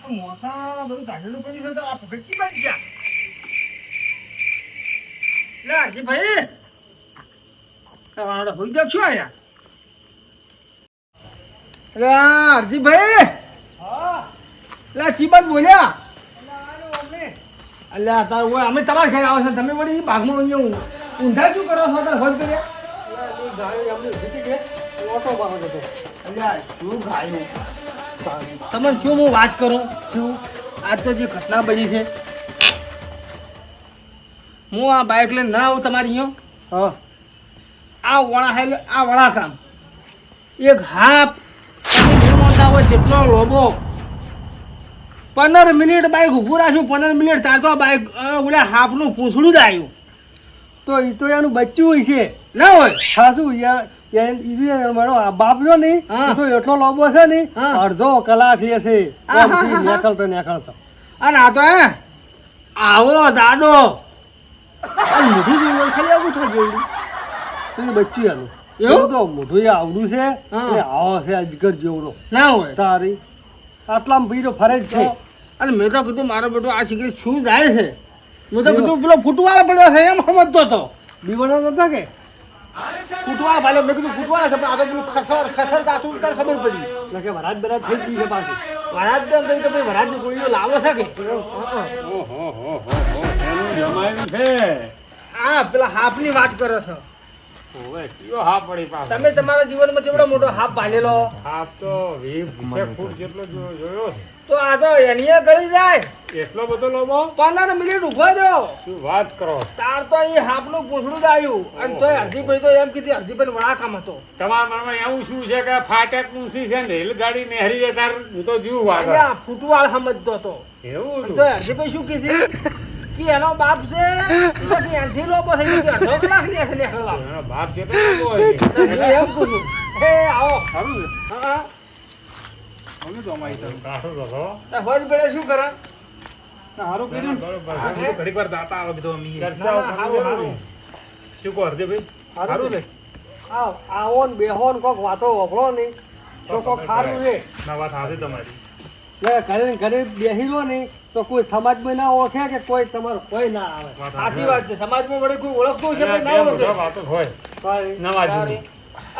મોટા બધું ગાજેલું પડ્યું છે તો આ ભગતજી બાજી ગયા. લે હરજીભાઈ તમારે હોઈ જાવ શું આયા? એટલે હરજીભાઈ એટલે ચીબત બોલ્યા અલ્યા તાર હોય અમે તમારા ઘરે આવો છો તમે વળી ભાગમાં અહીંયા ઊંધા શું કરો છો તાર હોજ કર્યા ગાડી અમને ઉભી કે ઓટો બાહો જતો અલ્યા શું ગાયું તમે શું હું વાત કરું શું આજ તો જે ઘટના બની છે હું આ બાઇક લઈને ના આવું તમારી અહીંયા આ વણા હાલે આ વણા કામ એક હાફ મોટા હોય જેટલો લોબો 15 મિનિટ બાઇક ઊભું રાખ્યું 15 મિનિટ તાર તો બાઇક ઓલા હાફનું પૂંછડું જ આવ્યું તો એ તો એનું બચ્ચું હોય છે ના હોય ખાસું મારો બાપ જો નહીં તો એટલો લોબો છે ને અડધો કલાક લે છે નીકળતો અને આ તો આવો દાડો મોઢું જોયું ખાલી આવું થઈ ગયું તો એ બચ્ચું એનું એવું તો મોઢું આવડું છે આવો છે અજગર જેવડો ના હોય તારી આટલામાં પીરો ફરે જ છે અને મેં તો કીધું મારો બેટો આ શીખી શું જાય છે મેં તો કીધું પેલો ફૂટવાળો પડ્યો છે એમ સમજતો હતો બીવાનો નતો કે ફૂટવાળા ભાઈ મેં કીધું ફૂટવાળા છે પણ આ તો પેલું ખસર દાતું તાર ખબર પડી કે વરાજ બરાજ થઈ ગઈ છે પાછી વરાજ દમ થઈ તો ભાઈ વરાજની ગોળીઓ લાવો છે કે હા પેલા હાફની વાત કરો છો તમે તમારા જીવનમાં કેવડો મોટો હાફ પાલેલો હાફ તો 20 ફૂટ જેટલો જોયો છે. તો આ તો એનીએ ગળી જાય એટલો બધો લોબો 15 મિનિટ ઉભો રહ્યો શું વાત કરો તાર તો એ હાફનું પૂંછડું જ આવ્યું અને તોય હરજીભાઈ તો એમ કીધી હરજીભાઈ વડા કામ હતો તમારા મનમાં એવું શું છે કે ફાટક ઊંચી છે ને રેલગાડી નેહરી જાય તાર હું તો જીવ વાગે ફૂટવાળ સમજતો હતો એવું તો હરજીભાઈ શું કીધી કે એનો બાપ છે કે એનથી લોબો થઈ ગયો 2 કલાક લે છે એનો બાપ જેટલો લોબો હોય છે. એમ કીધું હે આવો સારું છે. હા અમે તો અમારી તરફ કાઢો તો ખરો. હોજ બેડે શું કરે સારું કર્યું ને. હા, આ હે? ઘડીક વાર દાતા આવે કીધું અમે ના, ના, હારું, હારું. શું કહો હરદેભાઈ? સારું ને આવો ને બેહો ને કોક વાતો વફળો નહીં તો કોક સારું રે ના વાત સાચી તમારી ઘરે ઘરે બેસી લો નહીં તો કોઈ સમાજમાં ના ઓળખે કે કોઈ તમારો કોઈ ના આવે વાત સાચી સાચી. વાત છે સમાજમાં વળી કોઈ ઓળખતું છે પણ ના ઓળખે વાતો હોય સારી. નવા જૂની. સારી.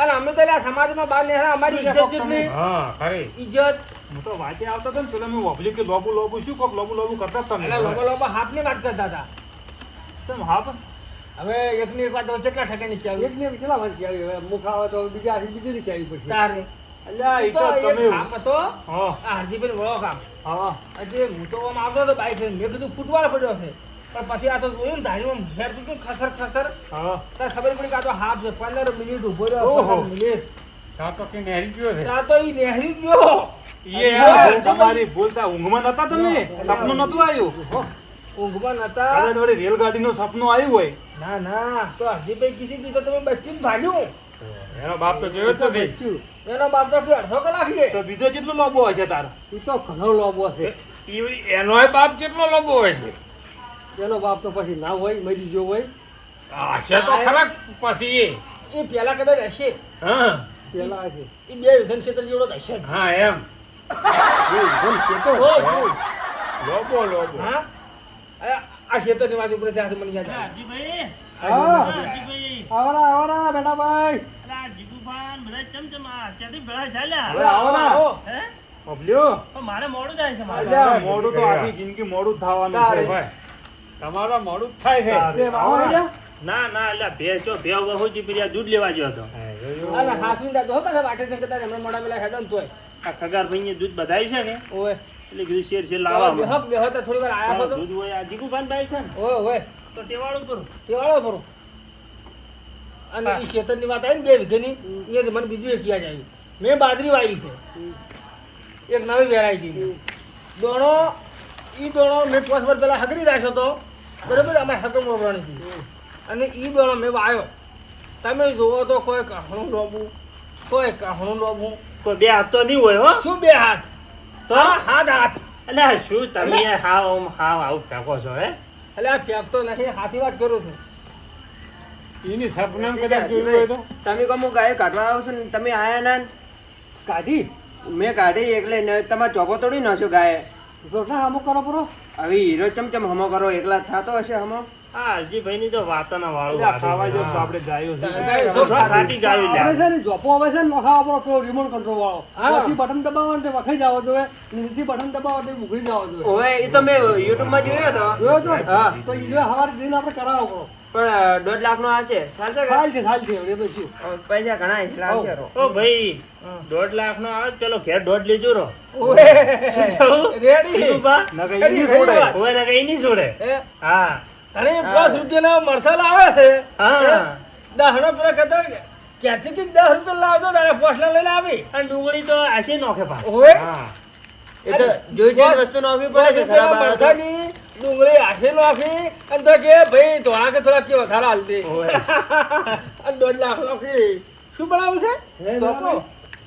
અને અમે તો લ્યા સમાજમાં બહાર નીકળ્યા અમારી ઇજ્જત જેટલી હા ખરી ઇજ્જત હું તો વાંચે આવતો હતો ને પેલા મેં વાપર્યું કે લોબુ લોબુ શું કોક લોબુ લોબુ કરતા જ એટલે લોકો તમે લોકો હાથની વાત કરતા હતા કેમ હા પણ હવે એકની એક વાત તો કેટલા ટકા ની આવી એકની કેટલા વાત આવી હવે મુખ આવે તો બીજા બીજી ની આવી પછી તારે અલ્યા એ તો એક તમે કામ હતો હા આ હરજીભાઈ વળો કામ હા હજી હું તો આમ આવતો હતો બાઈક લઈને મેં કીધું ફૂટવાળ પડ્યો છે પણ પછી આ તો જોયું ને ધારીમાં ફેરતું હતું ખસર ખસર હા તાર ખબર પડી કે આ તો હાફ છે 15 મિનિટ ઉભો રહ્યો ઓહો. 15 મિનિટ ત્યાં તો કઈ નેહરી ગયો છે ત્યાં તો ઈ નહેરી ગયો એ હા, તમારી ભૂલતા ઊંઘમાં નતા તમે સપનું નતું આવ્યું ઊંઘમાં નતા અરે વળી રેલગાડીનું સપનું આવ્યું હોય ના ના તો હરજીભાઈ કીધી તો તમે બચ્ચું જ ભાલ્યું એનો બાપ તો જોયો જ નથી એનો બાપ તો કે અડધો કલાક લે તો બીજો કેટલો લોબો હશે તારો એ તો ઘણો લોબો છે એનોય બાપ કેટલો લોબો હોય છે એનો બાપ તો પછી ના હોય મરી ગયો હોય હશે તો ખરા પછી એ પેલા કદાચ હશે હા પેલા હશે એ બે વિધન ક્ષેત્ર જેવડો જ હશે હા એમ બે વિધન ક્ષેત્ર લોબો લોબો હા આ ક્ષેત્રની વાત ઉપર ત્યાંથી મને યાદ આવ્યું. હાજીભાઈ, હા હાજીભાઈ, આવરા આવરા બેટા ભાઈ અલા જીગુભાન બધા ચમચમા ક્યાંથી ભેળા ચાલ્યા? હવે આવો ને. આવો. હે? બબલ્યો પણ મારે મોડું થાય છે મારે. અલ્યા, મોડું તો આખી જિંદગી મોડું જ થવાનું છે તારે. ભાઈ તમારો મોડું જ થાય છે તે આવો હેડ્યા? ના ના એટલે ભેંસ જો ભેવ વહુજી પેલી આ દૂધ લેવા ગયો હતો. હા, જોયું? અલા હાસવીન દાદો હો પાછા વાટે છે કદાચ હમણાં મોડા પેલા હેડન તોય આ ખગાર ભાઈને દૂધ બધાય છે ને ઓય એટલે કીધું શેર શેર લાવવા બેહો બેહો તો થોડી વાર આયા હો તો દૂધ હોય આ જીગુભાન ભાઈ છે ને ઓય ઓય તો ટેવાળું કરું. તેવાળો ભરો અને એ ક્ષેત્રની વાત આવી ને 2 વીઘાની એ મને બીજું એક યાદ આવ્યું મેં બાજરી વાવી છે એક નવી વેરાયટી દોણો ઈ દોણો મેં 5 વર્ષ પહેલા હગરી રાખ્યો હતો બરાબર અમારે હગમ વાવવાની હતી અને ઈ દોણો મેં વાવ્યો તમે જુઓ તો કોઈ કહણું લોબું કોઈ કહણું લોબું કોઈ બે હાથ તો નહીં હોય હો શું 2 હાથ તો હાથ એટલે શું તમે હાવ આમ હાવ આવું ફેંકો છો હે એટલે આ ફેંકતો નથી હાથી વાત કરું છું એની સપનામાં કદાચ જોયું હોય તો તમે કહો હું ગાય કાઢવા આવો છો ને તમે આયા ના ને? કાઢી મેં કાઢી એકલે ને તમારે ચોપો તોડી નાખ્યો ગાય. તો ના અમુક કરો પૂરો હવે હીરો ચમચમ હમો કરો એકલા થતો હશે હમો. આ હરજીભાઈ ની તો વાતના વાળું એટલે ખાવા જો તો આપણે ગાયો છે. જો ખાટી ગાયું આપણે લ્યા. છે ને જોપો આવે છે ને નોખા આપણો પેલો રિમોટ કંટ્રોલ વાળો હા. ત્યાંથી બટન દબાવો ને વખાઈ જાવ જોઈએ નીચેથી બટન દબાવો એટલે ઉઘડી જાવ જોઈએ ઓવે એ તો મેં YouTube માં જોયો હતો. જોયો તો હા. તો ઈ સવારે જઈને આપણે કરાવો પડો પણ 1.5 લાખ નો આવશે ચાલશે કે? સાલ છે એ પછી પૈસા ઘણા એટલે આવશે રો. ઓ ભાઈ 1.5 લાખ નો આવે પેલો ઘેર 1.5 લેજો રો. રેડી શું બા? નકર ઈ નહીં છોડે. હવે ના કઈ નહીં છોડે. હા અને 5 રૂપિયાના મરસાલ આવે છે હા 10 નો પેલા કહેતા ક્યાંથી કે 10 રૂપિયા લાવતો તારે પોસલા લઈને આવી અને ડુંગળી તો આશે નોખે પા. ઓય હા એ તો જોઈ જોઈને વસ્તુ નાખવી પડે છે ખરાબ આવે તો. મરસાની ડુંગળી આખી નાખી અને તો કે ભાઈ તો આ કે થોડા કે વધારે હાલ દે ઓય. અને 1.5 લાખ નાખી શું બનાવું છે ચોકો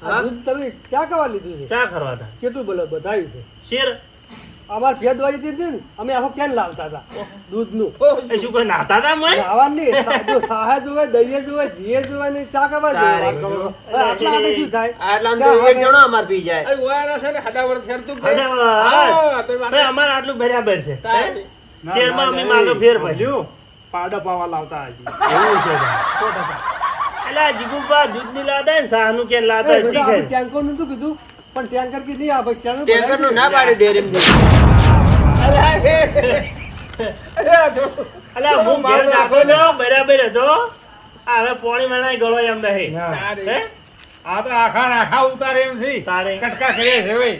હા. દૂધ તમે ચા કરવા લીધું છે ચા કરવા તા કેટલું બોલો બધાયું છે શેર અમાર ભેદ વાળી દીધી ને અમે આખો કેન લાવતા હતા દૂધનું એ શું કોઈ નાતા તા મોય? ખાવાની જો સાહે જોવે દહીએ જોવે જીએ જોવે ને ચા કરવા જોઈએ વાત કરો તો. હવે આટલા આટલે શું થાય આટલામાં તો એક જણો અમાર પી જાય. અરે ઓયાના છે ને હડાવડ છેડતું જ અરે નહીં. વાહ. હા, તો વાત- ભાઈ અમારે આટલું બરાબર છે તારે. હે? શેરમાં અમે માગો ફેર પછી હજુ પાડા પાવા લાવતા હજી. એવું છે ભાઈ. 100%. એટલે આ જીગુબા દૂધ ની લાવતા ને શાહનું કેન લાવતા એ બેટા, ચીખે. આપણે ટેન્કર નું શું કીધું પણ ટેન્કર કી નહીં આપે ટેન્કર નું ના પાડ્યું ડેરીમાં. એટલે હું ઘેર નાખો તો બરાબર હતો આ હવે પોણી મણાય ગળો એમ નહીં ના. હે? આ તો આખા ને આખા ઉતારે એમ છે. તારે કટકા કરે છે ભાઈ.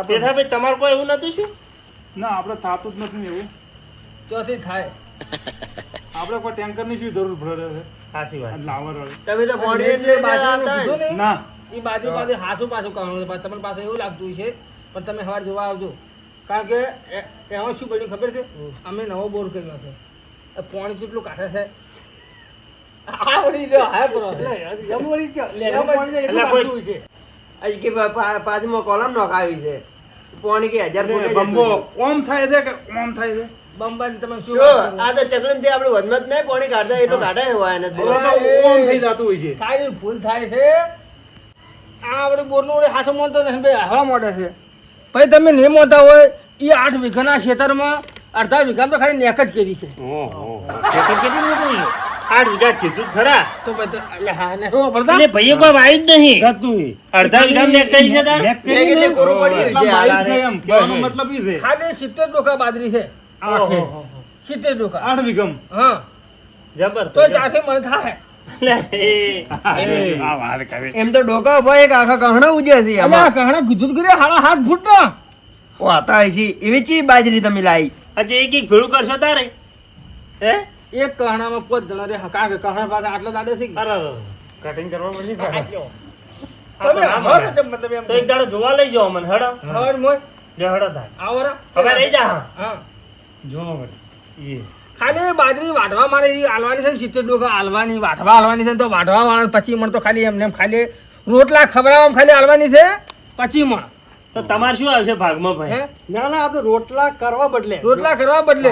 પેથાભાઈ તમારે કોઈ એવું નતું શું ના આપણે થાતું જ નથી ને એવું. ચોથી થાય આપણે કોઈ ટેન્કર ની શું જરૂર પડે છે સાચી વાત આ લાવર વાળી. તમે તો પોણી એટલે બાજુનું લાવતા કીધું હોય. ને, ના ઈ બાજુ પાસે હાથું પાછું કરવાનું છે તમને પાસે એવું લાગતું છે પણ તમે સવાર જોવા આવજો કારણ કે એમાં શું બન્યું ખબર છે અમે નવો બોર કર્યો છે એ પાણી કેટલું કાઢે છે આ વળી જો હા બરો એમ વળી જો લેવા પાણી જાય એટલું એટલે કોઈ- કાઢતું છે હજી કે પાછમાં કોલમ નખાવી છે પોણી કે 1000 ફૂટે જતું બંબો છે. ઓમ થાય છે કે ઓમ થાય છે. બંબાની તમે શું જો વાત કરો? આ તો ચકલીમ થી આપણે વધમત નહીં પોણી કાઢતા એટલું કાઢે હોય એને જ. હવે તો ઓમ થઈ જતું હોય છે. થાય ને ભૂલ થાય છે આ આપણે બોરનું વળી હાથો મોનતો ને બે હવા મોડે છે પછી તમે નહીં મોતા હોય એ 8 વીઘાના ખેતરમાં અડધા વીઘામાં તો ખાલી નેક જ કરી છે ખેતર કેટલું મોટું છે? 8 વીઘા કીધું જ ખરા તો બધા એટલે હા ને હું ભરતા એટલે ભાઈએ કોઈ વાયું જ નહીં જતું હોય. અડધા વીઘામાં નેક કરી છે તાર? નેક નેક એટલે કરીને કોરું પડ્યું છે એટલા આ. માહિત છે એમ. કહેવાનો મતલબ ઈ છે. ખાલી 70 ડોકા બાજરી છે આખે. 70 ડોકા 8 વીઘમ. હા જબર તો ચાથી મને થાય લે, એ. આ વાત કરે. એમ તો ડોકા ઉભા એક આખા કહણા ઉજ્યા છે અને આમાં. આ કહણા કીધું કર્યા હાડા 7 ફૂટનો વાતા હશે એવી ચી બાજરી તમે લાવી. આજે એક એક ભેળું કરશો તારે હે એક કહણામાં 5 જણા રે કારણ કે કહણા પાસે આટલા દાડે છે અરે કટિંગ કરવા પડશે સાહેબ. તમે હર મતલબ એમ તો એક દાડો જોવા લઈ જાઓ મને હડો હર મોય જે હડો થાય આવરા હવે રહી જા હા. હા જો વળી. એ. ખાલી બાજરી વાઢવા માટે ઈ આલવાની છે ને 70 ડોકા આલવાની વાઢવા આલવાની છે ને તો વાઢવા વાળા 25 મણ તો ખાલી એમને એમ ખાલી રોટલા ખવડાવવામાં ખાલી આલવાની છે 25 મણ તો તમારે શું આવશે ભાગમાં ભાઈ હે ના ના આ તો રોટલા કરવા બદલે રોટલા કરવા બદલે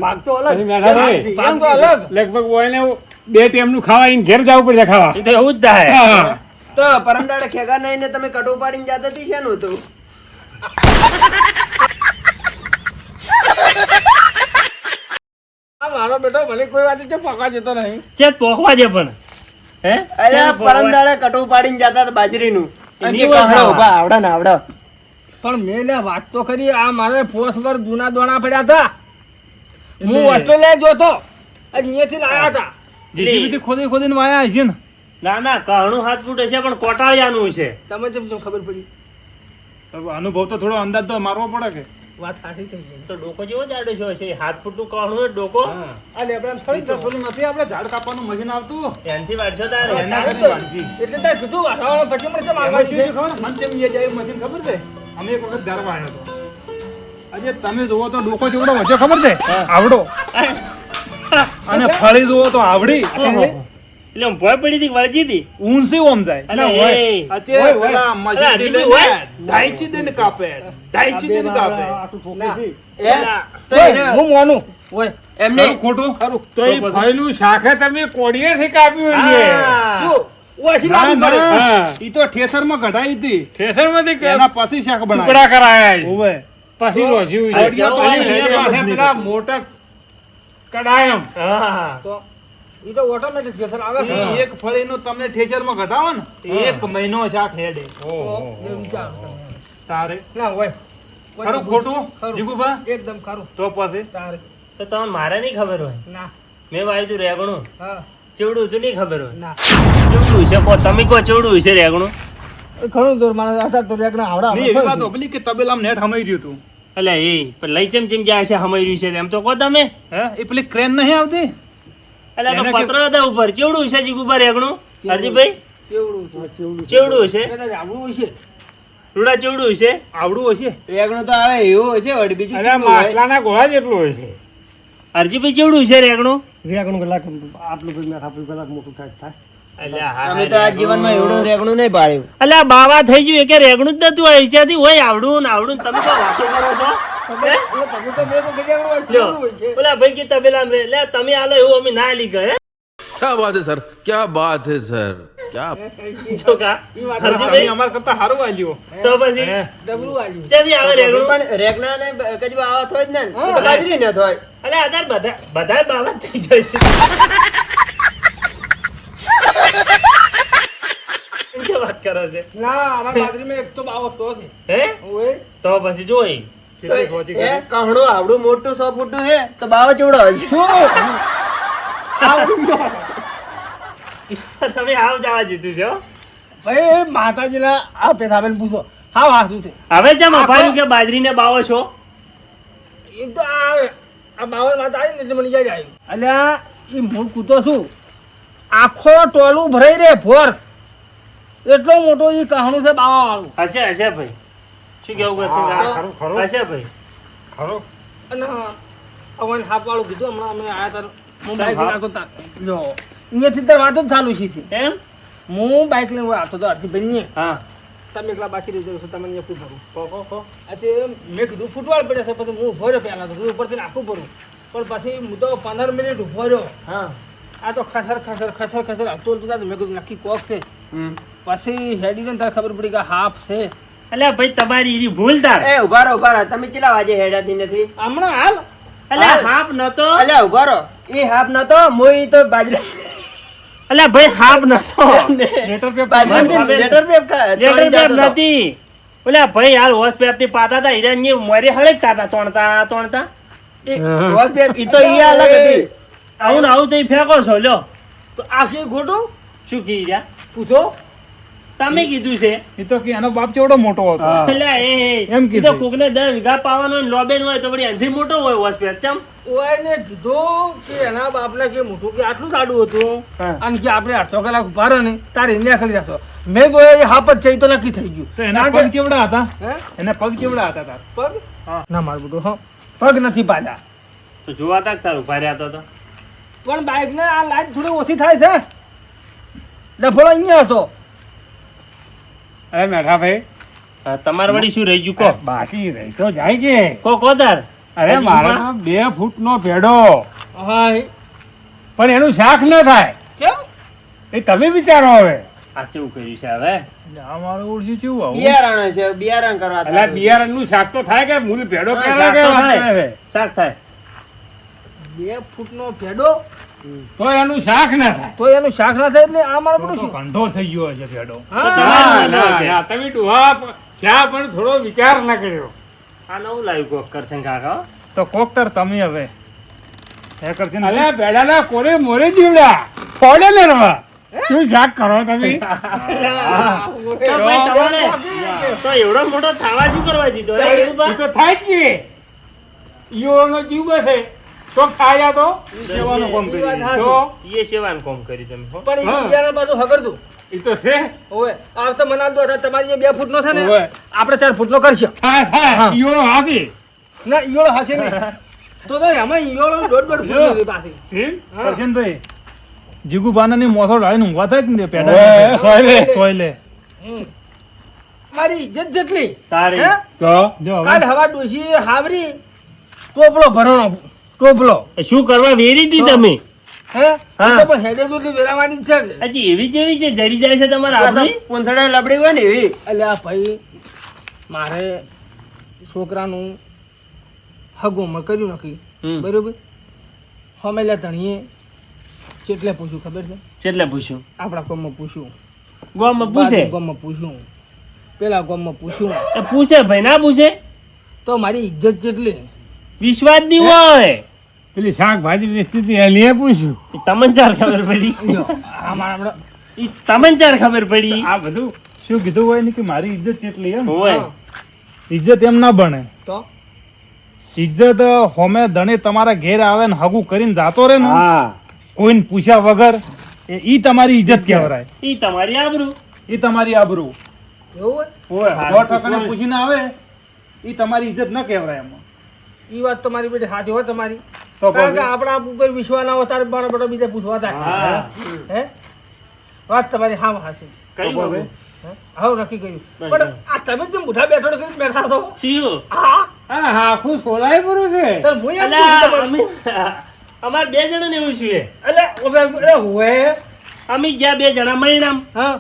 ભાગ તો અલગ તમે મેળા હોય. ભાગ તો અલગ લગભગ હોય ને 2 ટાઈમનું ખાવા ઈને ઘેર જવું પડશે ખાવા. એ તો એવું જ થાય હા. તો પરમદાડે ખેગા નહીં ને તમે કટો પાડીને જાતા હતી શેનું હતું? આ મારો બેટો મને કોઈ વાત છે પકવા જતો નહીં ચેત પોખવા દે પણ હે અરે ચેત પોખવા- પરમદાડે કટો પાડીને જાતા હતા બાજરીનું. એ અને નહીં કે હોય કહણા ખાવા. ઉભા આવડા ને આવડા. પણ મેં લે વાત તો ખરી આ મારે ફોસ પર જૂના દોણા પડ્યા હતા હું એટલે- ઓસ્ટ્રેલિયા જોતો અહીંયાથી લાવ્યા હતા JCB થી ખોદી ખોદીને વાયા હશે ને. ના ના કહણું 7 ફૂટ હશે પણ કોટાળિયાનું છે તમે જેમ ખબર પડી તો અનુભવ તો થોડો અંદાજ તો મારવો પડે કે. વાત સાચી થઈ ગઈ તો ડોકો જેવો જાડો છે 7 ફૂટનું કહણું હોય ડોકો આ લેબડાને થોડી તો પેલું નથી આપણે ઝાડ કાપવાનું મશીન આવતું. ત્યાંથી વાળશો તારે હા, એના ચાલે કરતા તો. વાંચી. એટલે તારે કીધું વાસણવાળો પછી મને કેમ એમાં આવવાની શું છે? છે ખબર? મને તેમ યાદ આવ્યું મશીન ખબર છે? અમે એક વખત ઝાડ વાળ્યો હતો. આજે તમે જુઓ તો ડોકો જેવડો વધ્યો ખબર છે? આવડો. અને ફળી જુઓ તો આવડી. ઓહો. એટલે આમ ભોય પડી હતી કે વળગી હતી ઊંચી ઓમ જાય. અલે હોય. એ. અત્યારે હોય. પેલા અરે, મશીનથી આટલી લઈને હોય? ઢાઈચી દિન કાપે. ઢાઈચી દિન કાપે. આટલું ઠોકી છે. હે? તો ઓય, એને- હું માનું ઓય એમને ખરું ખોટું? ખરું તો એ ફળીનું શાખે તમે કોડીએથી કાપ્યું છે. હા. શું ઓછી ના, લાવવી પડે. ના. હા. ઈ તો ઠેસરમાં કઢાઈ હતી ઠેસરમાંથી કે એના પછી શાક બનાવ્યું. ટુકડા કરાયા છે. ઓવે. પછી લોચ્યું છે. અરે જવું અને હોય એના ને, પાસે પેલા મોટા કડાયમ હા તો ઈ તો ઓટોમેટિક થેસર આવે છે. ઈ એક ફળીનું તમને ઠેસરમાં કઢાવો ને એક મહિનો શાક હેડે તો એ વિચારો તમે. તારે ના હોય ખરું ખોટું ખરું. જીગુભા એકદમ ખરું તો પછી તારે તો તમને મારે નહીં ખબર હોય ના મેં વાવ્યું તું રેગણું હા ચેવડું હતું નહીં ખબર હોય ના ચેવડું છે કહો તમે કહો ચેવડું છે રેગણું એ ખરું દોર મારા આશા તો રેકડા આવડા નહીં, એવી વાત પેલી કે તબેલામાં નેટ હમાઈ રહ્યું હતું એટલે એ પણ લઈ ચમ જાય છે હમાઈ રહ્યું છે એમ તો કહો તમે હે એ પેલી ક્રેન નહીં આવતી એટલે આ તો એને કે- પત્ર હતા ઉપર ચેવડું છે જીગુબા રેગણું હરજીભાઈ કેવડું છે ચેવડું છે કદાચ આવડું હશે રૂડા ચેવડું છે આવડું હશે રેગણું તો આવે એવું હશે વળી બીજું અરે કેટલું હોય? માટલાના ગોળા જેટલું હોય છે. હરજીભાઈ ચેવડું છે રેગણું રેકડું કલાક આટલું કરી નાખ આપણું કલાક મોટું થાય થાય એટલે હા, અમે તો આ જીવનમાં એવડું રેગણું નહીં પાડ્યું એટલે આ બાવા થઈ ગયું એ કે રેગણું જ નતું આવ્યું ત્યાંથી હોય આવડું ને આવડું ને તમે તો વાતો કરો છો હે? એટલે તમે તો મેં તો કીધું લ્યો, કેવડું હોય છે ઓલા ભાઈ કે તબેલા રે લે તમે આલો એવું અમે ના લીધો હે क्या बात है सर क्या बात है सर क्या જો કા ઈ વાત હરજીભાઈ અમારા કરતા સારું આલ્યું તો પછી ડબલું આવ્યું ક્યાંથી આવે રેગણું પણ રેગણા ને કજુ આવા થોય જ ને ઈ તો બાજરી ને થોય અલે આધાર બધા બધા બાવા થઈ જાય છે શું વાત કરો છે ના અમારા બાજરીમાં એક તો બાવો તો છે હે ઓય તો પછી જોઈ કેટલી સોચી એ કરી. કહણું આવડું મોટું 100 ફૂટનું છે તો બાવો ચેવડો હશે તમે આવ જવા જીતું છે હો. ભાઈ માતાજીના આ પેથાબેન પૂછો હા હા શું છે હવે જેમ અપાયું કે બાજરીને બાવો છો એ તો આ બાવન વાત આવી ને એટલે મને યાદ આવ્યું અલ્યા એ હું કૂતો છું આખો ટોલું ભરાઈ રે ભોર એટલો મોટો એ કહાણું છે બાવા વાળું હશે હશે ભાઈ શું કેવું કરશે હા, ખરું, ખરું. હશે ભાઈ ખરો અને અવન હાપ વાળું કીધું હમણાં અમે આયા તાર હું બાઈક લઈને આવતો તાર લ્યો અહીંયાથી તાર વાતો જ ચાલુ છે એમ હું બાઈક લઈને આવતો તો અડધી બની હા તમે એકલા બાચી રહી છો તમે અહીંયા ભરું કો કો કો આજે મેં કીધું ફૂટવાળ પડે છે પછી હું ઉભો રહ્યો પહેલાં તો ઉપરથી નાખવું પડું પણ પછી હું તો 15 મિનિટ ઉભો રહ્યો હા આ તો ખસર ખસર ખસર ખસર આવતો મેં કીધું નક્કી કોક છે પછી હેડીને તારે ખબર પડી કે હાફ છે એટલે ભાઈ તમારી ઈરી ભૂલ તાર એ ઉભા રહો તમે કેટલા વાગે હેડાતી નથી હમણાં હાલ એટલે હાપ નતો અલ્યા ઉભા રહો એ હાફ નતો મોઈ તો બાજરી એટલે ભાઈ હાપ નતો લેટર પેપર બાજરી લેટર પેપ લેટર પેપ નથી ઓલા ભાઈ હાલ હોસ પેપ થી પાતા હતા હિરાની મોરે હળકતા હતા તોણતા તોણતા ઈ તો ઈ અલગ હતી આવું ને આવું તો ઈ ફેંકો છો લ્યો તો આખી ખોટું શું કી રહ્યા પૂછો તમે કીધું છે એ તો કે એનો બાપ ચેવડો મોટો હતો એટલે એમ એ કીધું. તો કોકને 10 વીઘા પાવાનો હોય ને લોબેન હોય તો વળી એનથી મોટો હોય હોસ પેપ ચમ ઓયને કીધું કે એના બાપને કે મોટું કે આટલું સાડું હતું હા. અને કે આપણે 800 કલાક ઉભા રહો ને તારે એને ખરી રાખો મેં તો એ હાફ જ છે ઈ તો નક્કી થઈ ગયું તો એના કારણ પગ કે- ચેવડા હતા હે? એના પગ ચેવડા હતા તાર પગ હા. ના મારું બધું હા પગ નથી પાછા તો જોવા તાક તાર ઉભા રહ્યા તો પણ બાઇક ને આ લાઈટ થોડી ઓછી થાય છે ડફોળો અહીંયા હતો અરે મેઠા ભાઈ હા, તમારે વળી શું રહી ગયું કો બાકી રહી તો જાય કે કો તાર અરે હજી મારા 2 ફૂટનો ભેડો હા પણ એનું શાક ન થાય કેમ એ તમે વિચારો હવે આ કેવું કર્યું છે હવે આ મારું ઓળખ્યું કેવું આવું બિયારણ છે બિયારણ કરવા એટલે તારું. બિયારણનું શાક તો થાય કે મૂળ ભેડો હા, પહેલા શાક કે તો વાત થાય. કરે છે? શાક થાય 2 ફૂટનો ભેડો તો એનું શાક ના થાય તો એનું શાક ના થાય એટલે આ મારું તો બધું તો શું કંઠોર થઈ ગયો હશે ભેડો હા તમારે ના, વાંધો છે. ના, તમે ડોહા શા પણ થોડો વિચાર ના કર્યો આ નવું લાવ્યું કોક કરશે કાકા તો કોક તાર તમે હવે એ કરશે ને અલ્યા ભેડાના કોરે મોરે જીવડા ફોડે ને રવા શું શાક કરો તમે તો ભાઈ તમારે તો એવડો મોટો થાવા શું કરવા દીધો હે, એ જીવુબા? તો થાય જ કે ઈઓનો જીવ બસે તો ખાયા તો સેવાનું કામ ઈ વાત કરી હાચી. તો એ સેવાનું કામ કરી તમે હો. પણ હા. ઈ બિયારણ બાજુ હગરતું એ તો છે ઓય આ તો મનાલ દો તમારી જે 2 ફૂટનો છે ને ઓવે. આપણે 4 ફૂટનો કરશે થાય થાય હા. ઈઓનો હાથી ના ઈયોળો હશે નહીં તો એમાં ઈયોળો 1.5 ફૂટનો છે પાછી ઠીક? હા. કરશનભાઈ જીગુબાનાની મોથો ડાળીને ઊંઘવા થાય કે ને ઓવે, પેડા સોયલે. સોયલે હમ. મારી ઇજ્જત જેટલી તારે હે તો જો કાલ હવે હવા ડોસી હાવરી ટોપલો ભરણો ટોપલો એ શું કરવા વેરી હતી તમે હે હા. તો પણ હેડે તો વેરાવાની જ છે હજી એવી જેવી જે જરી જાય છે તમારા આપણી પૂંછડે લબડી હોય ને એવી. અલ્યા ભાઈ મારે છોકરાનું હગોમાં કર્યું નથી હમ. બરોબર હમેલા ધણીએ કેટલે પૂછ્યું ખબર છે છેલ્લે પૂછ્યું આપણા ગામમાં પૂછ્યું ગામમાં પૂછે ગામમાં પૂછ્યું પેલા ગામમાં પૂછ્યું એ પૂછે ભાઈ ના પૂછે તો મારી ઇજ્જત જેટલી વિશ્વાસ નહીં હોય પેલી શાકભાજી વેચતી હતી એલીએ પૂછ્યું એ તમને ચાર ખબર પડી લ્યો, આ મારા હમણાં એ તમને ચાર ખબર પડી આ બધું શું કીધું હોય ને કે મારી ઇજ્જત કેટલી એમ હોય ઇજ્જત એમ ના બને તો ઇજ્જત હોમે ધણી તમારા ઘેર આવે ને હગું કરીને જાતો રે ને હા કોઈને પૂછ્યા વગર ઈ તમારી ઇજ્જત કહેવાય એ તમારી આબરૂ ઈ તમારી આબરૂ એવું હોય હોય હા, 100% પૂછીને આવે ઈ તમારી ઇજ્જત ન કહેવાય એમાં એ વાત તમારી બેટી સાચી હોય તમારી તો કારણ કે પછી? આપણા ઉપર વિશ્વાસ ના હોય તારે મારા બધા બીજા પૂછવા થાય હા હે વાત તમારી હા હાચી કઈ તો બાબુ? હવે નક્કી કર્યું બસ, પણ બસ. આ તમે જેમ બુઢા બેઠો કરીને બેઠા છો શિવ હા હા આખું સોલાય પૂરું છે તો હું એમ અલા, પૂછું અમે અમાર બે જણા ને એવું છે અલે હોય અમે જ્યાં બે જણા મળીને આમ હા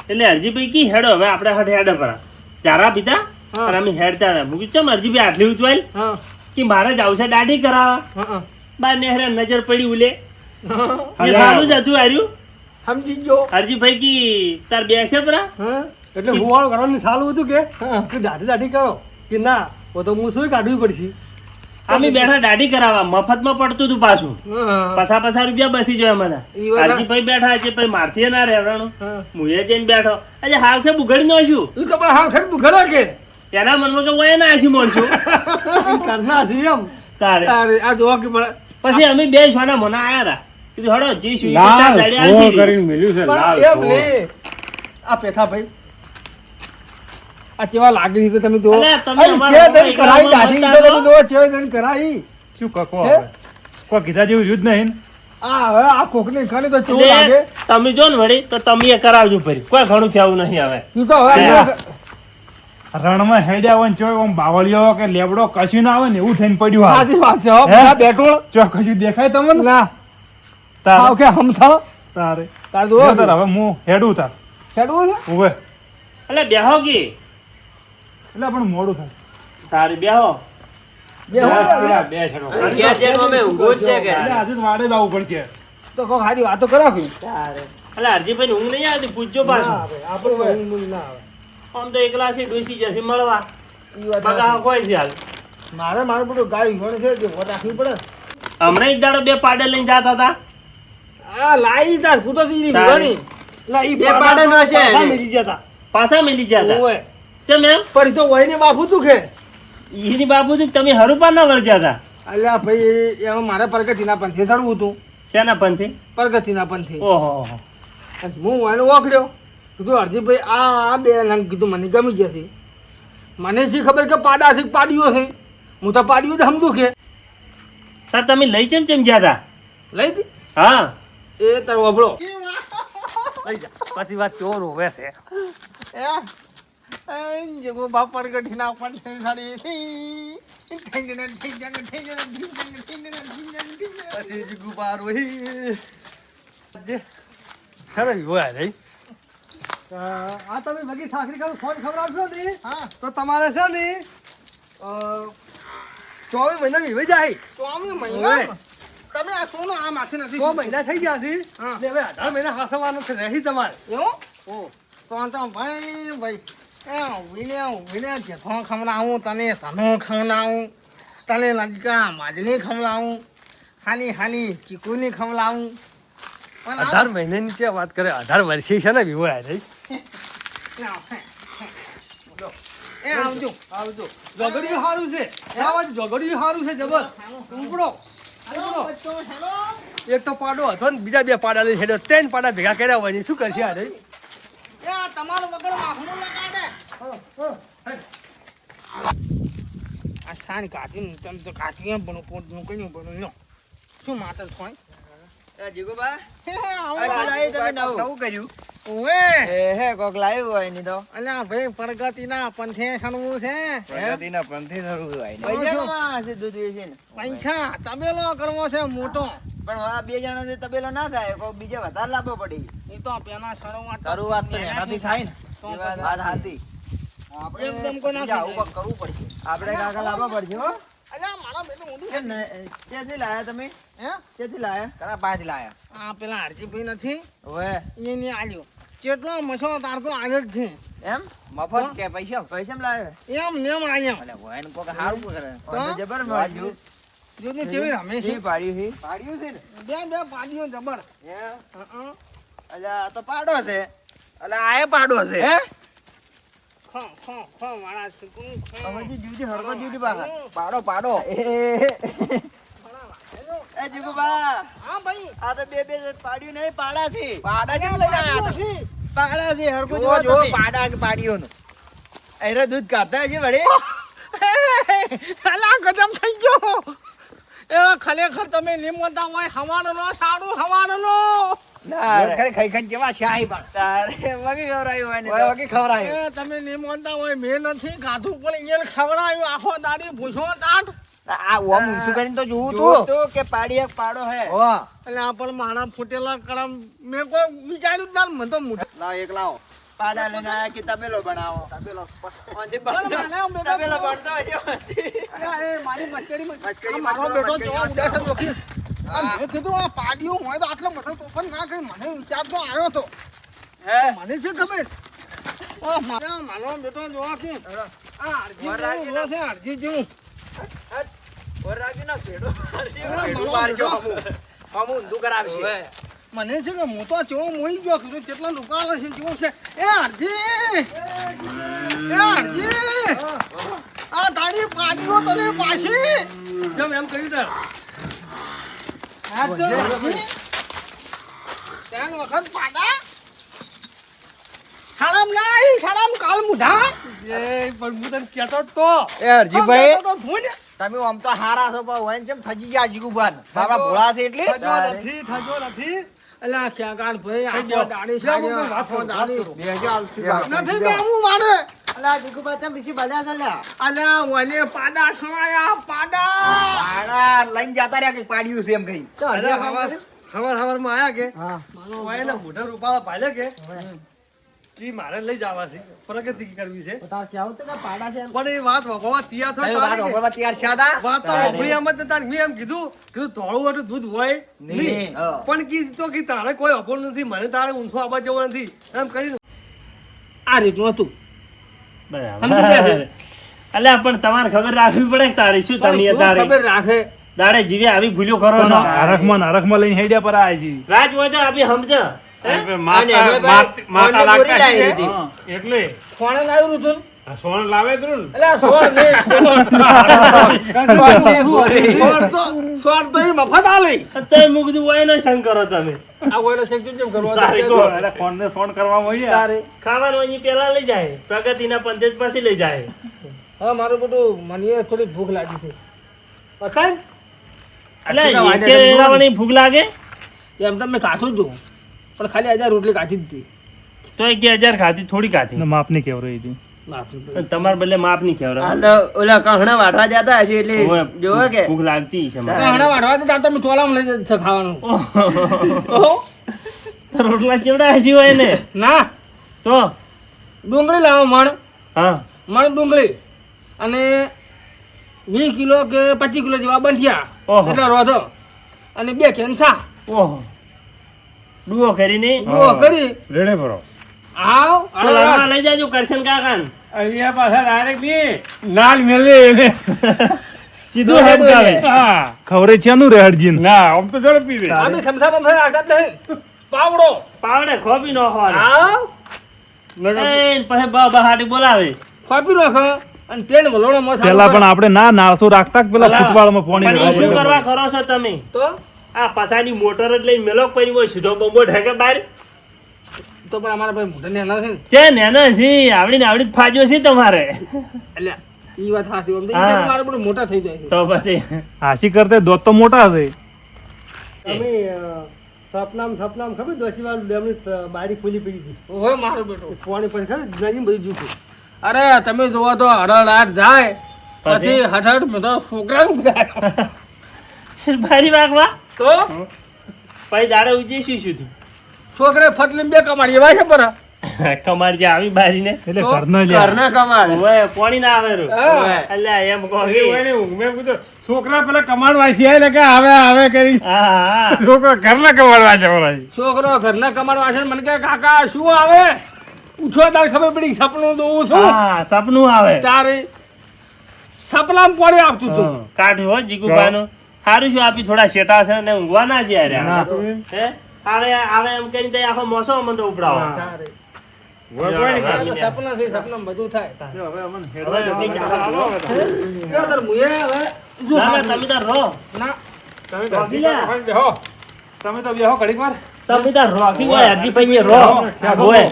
એટલે હરજીભાઈ કી હેડો હવે આપણે હટ હેડો પરા ચારા પીતા હા. અને અમે હેડતા હતા મૂકી ચમ હરજીભાઈ આટલી ઉચવાયેલ હા કે મારે જ આવશે દાઢી કરાવવા હા બાર નેહરે નજર પડી ઉલે હા એ સારું જ હતું હાર્યું સમજી ગયો હરજીભાઈ કી તાર બેસે પરા હા એટલે હું વાળું કરવાનું સારું હતું કે દાઢી દાઢી કરો કે ના તો હું શું કાઢવી પડશે અમે બેઠા દાઢી કરાવવા મફતમાં પડતું હતું પાછું હા પસા રૂપિયા બસી જોયા મને ઈ વાત હા. હરજીભાઈ બેઠા છે પછી મારથી ના રહેવાનું હા. મુએ જઈને બેઠો અરે હાલ કે બુગડી નો છું તું તો પણ હા ખરી બુખડા કે એના મનમાં કે વય ના આશી મળશું કરના છે એમ તારે તારે આ જોવા કે પણ પછી અમે બે સોના મને આયા હતા કીધું હડો જી શું લાલ દાડી ફો આવશે કરીને મેલ્યું છે લાલ પણ એમ ફો. નહીં આ પેથા ભાઈ આ કેવા લાગે છે તમે જો અલા, તમે અરે અમારા છે તને કરાઈ ગામમાં દાઢી મતદાર તો તમે જો છે તને કરાઈ શું કકો હે? હવે કોઈ કીધા જેવું યુદ્ધ નહીં ને? આ હવે આ કોકની ખાલી તો કેવું એટલે લાગે તમે જો ને વળી તો તમે એ કરાવજો ફરી કોઈ ઘણું થવું નહીં હવે તું તો હવે હા. રણમાં હેડ્યા હોય ને ચોય આમ બાવળિયો કે લેબડો કશું ના આવે ને એવું થઈને પડ્યું હાલ. સાચી વાત છે હો હે? બધા બેઠો ચો કશું દેખાય તમને ના તારે હાવ કે હમ થા તારે તાર જો જો તાર હવે હું હેડું તાર ખેડવું છે ઉભે એટલે બેહો કી એટલે પણ મોડું થાય તારી બેહો બે હું પેલા બે છેડો. ઘેર જેમ અમે ઊંઘો જ છે કે એટલે આજે જ વાડે જ આવવું પડશે તો કોક હારી વાતો કરો કે એટલે હરજીભાઈ ઊંઘ નહીં આવતી પૂછજો ના પાછું આવે આપણે કોઈ ઊંઘ ના આવે આમ તો એકલા છે ડોસી જશે મળવા ઈ વાત બગા સાચી. કોઈ છે હાલ મારું બધું ગાય વીઘોણ છે જે વોટ રાખવી પડે હમણાં એક દાડો બે પાડે લઈને જતા હતા આ લાઈ તાર હું તો ઈ તારે. વીઘોણી લા ઈ બે પાડાનો છે પાડા એને. મિલી જતા પાછા મિલી જતા ઓય ચમ એમ પર ઈ તો વહીને બાપુ તું કે એની બાપુજી તમે હરુપા ના વળગ્યા હતા અલ્યા ભાઈ એમાં મારે પ્રગતિના પંથે ચડવું હતું શેના પંથી પ્રગતિના પંથે ઓહો અને હું એને ઓખડ્યો કીધું હરજીભાઈ આ બે નંગ કીધું મને ગમી જશે મને શી ખબર કે પાડા છે કે પાડીઓ છે હું તો પાડીઓ જ સમજુ કે તાર તમે લઈ ચમ ગયા હતા લઈ દી હા એ તાર વભળો લઈ જા પછી વાત ચોર હોવે છે જેવો બાપ પ્રગતિના પંથે પછી જીગુ પારો સરસ હોય રે આ તમે બગી સાસરી કરો ફોન ખવડાવશો ને હા તો તમારે છે ને 24 મહિના વિવાહ જાય 24 મહિના તમે આ સોનો આ માથે નથી 6 મહિના થઈ ગયા છે ને હવે 18 મહિના હાસવાનું છે રહી તમારે એવું તો ભાઈ વિને જેઠો ખવડાવું તને તનો ખવડાવું તને લડકા માજની ખવડાવું હાની ચીકુની ખવડાવું 18 મહિનાની છે વાત કરે 18 વર્ષી છે ને વિવો રહી આવજો જોગડિયું સારું છે જોગડિયું સારું છે જબર ઉપડો એક તો પાડો હતો ને બીજા બે પાડા લઈ હેડ્યો 3 પાડા ભેગા કર્યા હોય ને શું કરશે આ રે તમારું વગર માખણું લગાડે આ સાન કાઢી તમ તો કાઢી એમ પણ પોત નું કઈ બનું નો શું માતર થોય જીગુબા નવું કર્યું ઓએ હે કોક લાવ્યું હોય ની તો અલ્યા ભાઈ પ્રગતિના પંથે સણવું છે પૈસા કમાવા છે દૂધ વેચીને. પૈસા તબેલો કરવો છે મોટો પણ આ બે જણાથી તબેલો ના થાય કોઈ બીજે વધારે લાવવો પડી એ તો પેલા શરૂઆત તો એનાથી થાય ને એ વાત સાચી એકદમ કોઈ ના આવું કંઈક કરવું પડશે આપણે કાકા લાવવા પડશે હો અલ્યા મારા બેટો ઊંધું કે ક્યાંથી લાયા તમે હે ક્યાંથી લાયા કરા પાસેથી લાયા આ પેલા હરજીભાઈ નથી ઓવે એને આલ્યો કેટલો મસો તારતો આલ્યો જ છે એમ મફત કે પૈસા પૈસા લાવ્યા એમ નેમ આલ્યો અલે હોય ને કોક હારું કરે તો? જબર મળ્યું જો ને ચેવી રમે છે પાડ્યું છે ને બે પાડીઓ જબર હે હં. અલ્યા આ તો પાડો છે અલ્યા આય પાડો છે હે ખો મારા સુકું ખો હજી જુદી હરકો જુદી પાછા પાડો પાડો એ જીગુબા હા ભાઈ આ તો બે પાડ્યું નહીં પાડા છે પાડા કેમ લઈને આયા તો નથી. પાડા છે હરકો જો પાડા કે પાડીઓ નો એરે દૂધ કાઢતા છે વડે અલા ગજબ થઈ ગયો એ ખરેખર તમે નિમવતા હોય હવાનો સારું હવાનો ખરે ખાઈ ખાઈ જેવા શાહી પણ તારે વગી ખવરાયું હોય ને વગી ખવરાયું એ તમે નિમવતા હોય મેં નથી ખાધું પણ અહીંયા ખવડાયું આખો દાડી ભૂસો તાટ આ ઓમ ઊંચું કરીને તો જોવું તું કે પાડી એક પાડો હે હો એટલે આ પણ મારા ફૂટેલા કળમ મેં કોઈ વિચાર્યું જ ના મને તો મોઢા લાવ એક લાવો પાડા લઈને આયા કે તબેલો બનાવો તબેલો તબેલો બનતો હશે એ મારી મસ્કરીમાં મસ્કરી આ મારો મસ્કરી બેટો મસ્કરી જોવા ઉડે છે જોખી. આ મેં કીધું આ પાડ્યું હોય તો આટલો મોટો તોફાન ના કરી મને વિચાર તો આવ્યો તો હે મને છે ખબર ઓ મારો બેટો જોવા કે આ વરરાજી હરજી છે હરજી જેવું ઓર રાજી ના ખેડો મારો મારજો બેટો. હમુ ઊંધું કરાવશે મને છે કે હું તો ચેવો મોઈ ગયો કીધું કેટલા રૂપિયા છે જેવું છે એ હરજી આ તારી પાડીઓ તને પાછી જેમ એમ કહ્યું તાર આ તો હરજી ત્રણ વખત પાડા શાળામ કાલ મુઢા એ પણ હું તને કહેતો જ તો એ હરજીભાઈ તો ભૂંડ તમે આમ તો હારા છો પણ હોય ને જેમ થજી ગયા જીગુબાન બાબા ભોળા છે એટલે થજો નથી અલા ક્યાં કાઢ ભાઈ આખો દાડી સાડી આખો દાડી નથી કે હું મારે અલા જીગુબા તેમ બીસી બજા છે લ્યા અલા વને પાડા સવાયા પાડા પાડા લઈને જતા રહ્યા કે પાડ્યું છે એમ કઈ હવાર માં આયા કે ઓય ને મોઢા રૂપાળા ભાલે કે કી મારે લઈ જવા છે પ્રગતિ કરવી છે પણ એ વાત વગવા તૈયાર કઈ થયો વાત ઓગળવા તૈયાર છે આદા વાત તો ઓગળી એમ જ નતા. મેં એમ કીધું થોડું હતું દૂધ હોય નહીં હા. પણ કીધું કે તારે કોઈ અપોલ નથી મને તારે ઊંચો આવવા જવો નથી એમ કરી આ રીતનું હતું સમજી ગયા બરાબર અલ્યા પણ તમારે ખબર રાખવી પડે કે તારી શું તમે શું તારી ખબર રાખે દાડે જીવે આવી ભૂલ્યો કરો છો નરકમાં લઈને હેડ્યા પર આય જી રાજ હોય તો આપી સમજ માતા લાગતા છે એટલે કોણે લાવ્યું હતું સોન લાવે તું એટલે સોળ સોળ તો એ મફત આલે અત્યારે મુકદું હોય ને શંક કરો તમે આ ઓયલો શેક જેમ કરવો તારી કો. ફોન ને ફોન કરવામાં હોય તારે ખાવાનું અહીં પેલા લઈ જાય પ્રગતિના પંચાયત પાસે લઈ જાય હા મારું બધું મને થોડી ભૂખ લાગી છે પતંગ એટલે એકે એનાવાની ભૂખ લાગે એમ તો મેં કાઠું જ જોઉં પણ ખાલી 1000 રોટલી કાઢી જ હતી તો 1000 ખાધી થોડી ખાધી માપ ની કેવરાઈ હતી તમારે બદલે માપ નહીં આ ખેવડાવે. તો ઓલા કહણા વાટવા જતા હશે એટલે ઓવે, જોવે કે ભૂખ લાગતી છે મારે. હમણાં વાઢવા તો તાર તમે ચોલામાં લઈ જશે ખાવાનું ઓહો. રોટલા ચેવડા હસી હોય ને ના તો ડુંગળી લાવો હા મણ ડુંગળી અને 20 કિલો કે 25 કિલો જેવા બંઠિયા ઓહો. એટલે રોધો અને 2 કેન સા ઓહો ડુઓ કરીને ડુઓ કરી રેડે ભરો આવ તો લગવા લઈ જાજો કરશન કાકા અહીંયા પાછા ડાયરેક્ટ લાલ મેલે સીધું હેડ ગાવે હા ખવરે છે નું રેહડજી ના આમ તો ઝડપી રે અમે સમસા બમસા રાખતા જ નહીં પાવડો પાવડે ખોપી નો ખવાનો આવ એ પછી બહાટી બોલાવે ખોપી નાખો અને તેલ મલોણો મસાલો પેલા કરો. પણ આપણે ના નાળસો રાખતા પેલા અલા. ફૂટવાળમાં પણ એ પાણી શું કરવા કરો છો તમે તો આ પસાની મોટર જ લઈને મેલો પડી હોય સીધો બોમ્બો ઢકે બહાર તો પણ અમારા ભાઈ મોઢા નેના છે ને છે નેનો છે આવડી ને આવડી જ ફાજો છે તમારે એટલે ઈ વાત સાચી આમ તો ઈ હા. કે મારે બધું મોટા થઈ જાય છે તો પછી હાસી કરતે દોત તો મોટા છે અમે સપનામ ખબર દોશીવાળ ડેમની બારી ખુલી પડી હતી ઓહો મારો બેટો પાણી પછી ખબર નજીમ બધું જૂઠું અરે તમે જોવો તો હડહડાટ જાય પછી હઠહડ મેં તો છોકરાનું ગાય બારી વાગવા તો પછી દાડે ઉજે શું થયું છોકરે ફટલી બે કમાડી એવા છે પર કમાડ જે આવી બારીને એટલે તો ઘરના લ્યા. ઘરના કમાડ ઓય પાણી ના આવે રો હા. અલ્યા એમ કહો એ હોય ને, મેં કીધું, છોકરા પેલા કમાડવા છે એટલે કે આવે કરી હા છોકરો ઘરના કમાડવા જવાય. છોકરો ઘરના કમાડવા છે ને મને કે કાકા શું આવે ઉઠો તાર ખબર પડી સપનું દોવું છું હા સપનું આવે તારે સપનામાં પાણી આપતું તું હા. કાઢ્યું હો જીગુબાનું સારું શું આપી થોડા શેટા છે ને ઊંઘવા ના જ્યાં ના. હે આવે આવે એમ કરીને તઈ આખો મોસો અમને તો ઉપડાવો તારે હા. સપના છે સપનામાં બધું થાય હવે અમને હવે હેડવા જલ્દી જવાનું. જાઓ. કેવો તાર મુએ હવે જો ના, ના, હાથ તમે તાર રહો ના તમે રોકી ઘરથી લે. કાઢો, બેહો. તમે તો બેહો ઘડીક વાર. તમે તાર રોકી હોય હરજીભાઈ ને રહો ખેંચો. હોય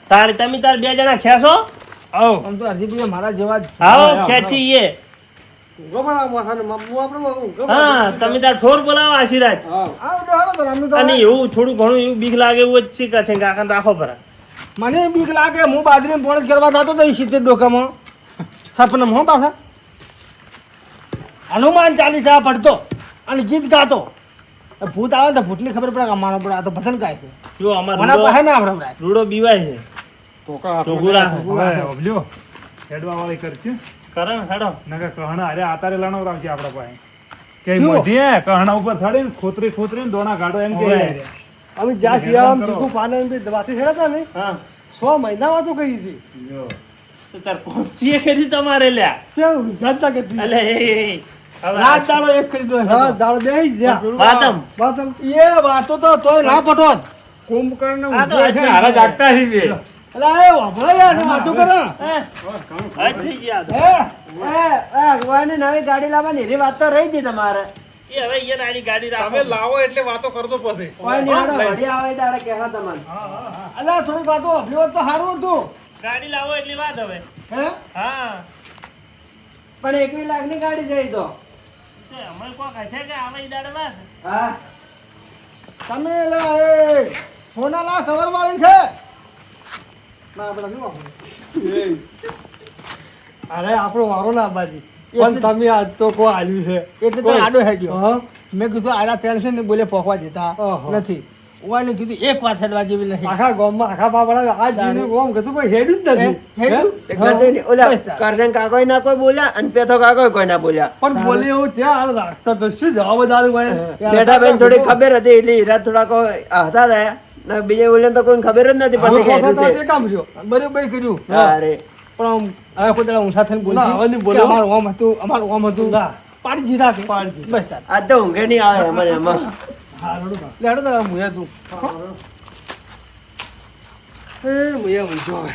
તારે તમે તાર બે જણા ખેંચો આવો. આમ તો હરજીભાઈ મારા જેવા જ છે. આવો ખેંચીએ ગોબર આ માથાને મમ્મુ આપણે ગોબર. હા તમે તાર ઠોર બોલાવો આશીર્વાદ હા આવ તો હાલો તો અમે તો અને એવું થોડું ઘણું એવું બીક લાગે એવું જ શીખે છે કાકા રાખો ભરા મને બીક લાગે હું બાજરી પોણ જ કરવા જતો તો એ 70 ડોકામાં સપનામાં હો પાછા હનુમાન ચાલીસા પડતો અને ગીત ગાતો ભૂત આવે ને તો ભૂતની ખબર પડે કે અમારો પડે આ તો પસંદ કાય છે જો અમાર મને પાસે ના આપણે રૂડો બીવાય છે ટોકા ટોકું રાખો. હવે ઓબલ્યો. હેડવા વાળી કરશે. કરણ હેડો નકર કહણા અરે આતારે લાણો રાખજે આપણા પાસે. કે શું? મોઢી હે, કહણા ઉપર ચડે ને ખોતરી ને દોણા ગાડો એમ કે ઓય. અમે જ્યાં શિયાળામાં તીખું પાને એમ બી વાતી છેડા હતા ને હા 100 મહિના વાતો કરી હતી તો તાર પહોંચીએ ખરી તમારે લ્યા કેવું જાતતા કરતી અલે એ હવે રાત દાડો એક કરી દો હા દાડો બેહી જ જા વાતમ વાતમ એ વાતો તો તોય ના પટોત કુંભકર્ણ આ તો ઊભો છે, હારા જાગતા છે બે. અલા એ વાપરો યાર વાતો કરો હે આ થઈ ગયા તો. હે અગવાની નવી ગાડી લાવવાની એવી વાત તો રહી હતી તમારે એ હવે ઈ નાની ગાડી તમે રાખો લાવો એટલે વાતો કરતો પછી. કોઈ નહીં હાલો, વળી આવે ત્યારે કહેવા તમને અલા થોડી વાતો અભી હોત તો સારું હતું ગાડી લાવો એટલી વાત હવે હે હા પણ 21 લાખની ગાડી જઈ તો તે અમે કોક હશે કે આવે ઈ દાડે વાત હા તમે એલા એ સોનાના ખબર વાળી છે ના આપણે શું વાપરું અરે આપણો વારો ના બાજી પણ તમે આજ તો કો આલ્યું છે એટલે તો આડો હેડ્યો મેં કીધું આના ટેન્શન ને બોલે પોખવા જતા નથી ઓને કીધું એક વાર હેડવા જેવી નથી આખા ગામમાં આખા બાબડા આ જીનું ગામ કીધું કોઈ હેડ્યું જ નથી હેડ્યું ગતે નહીં. ઓલા કરશન કાકોય ના કોઈ બોલ્યા અને પેથો કાકોય કોઈ ના બોલ્યા પણ બોલે એવું ત્યાં હાલ રાખતા તો શું જવાબ દાદુ ભાઈ બેઠા બેન થોડી ખબર હતી એટલે હીરા થોડા કોઈ હતા રહ્યા ને બીજે બોલ્યા તો કોઈ ખબર જ નથી પડતી કે હેરું છે. કામ જો બરોબર કર્યું અરે પણ આમ હવે કોઈ દાડા ઊંચા થઈને બોલશે હવે નહીં બોલો. કે અમારું ઓમ હતું પાડી જીધા કે બસ તાર આજ તો ઊંઘે નહીં આવે મને એમાં લેડો તારા મુયા તું એ મુયા ઊંચો હવે